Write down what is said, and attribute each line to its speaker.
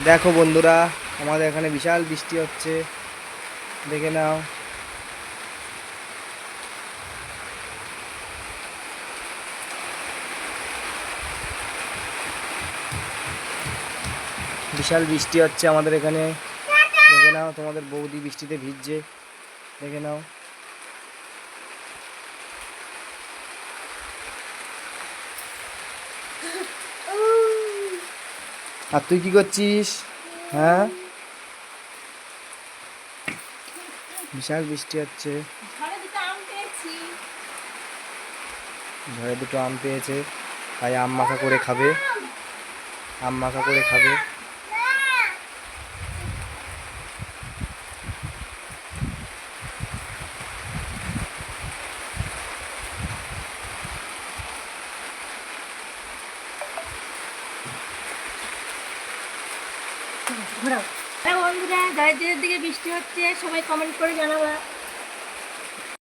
Speaker 1: দেখো বন্ধুরা, আমাদের এখানে বিশাল বৃষ্টি হচ্ছে, দেখে নাও। বিশাল বৃষ্টি হচ্ছে আমাদের এখানে, দেখে নাও। তোমাদের বৌদি বৃষ্টিতে ভিজছে, দেখে নাও। আর তুই কি করছিস? হ্যাঁ, বিশাল বৃষ্টি হচ্ছে। ঝড়ে দুটো আম পেয়েছে, তাই আম মাখা করে খাবে, আম মাখা করে খাবে।
Speaker 2: বন্ধুরা, যাদের দিকে বৃষ্টি হচ্ছে সবাই কমেন্ট করে জানাবা।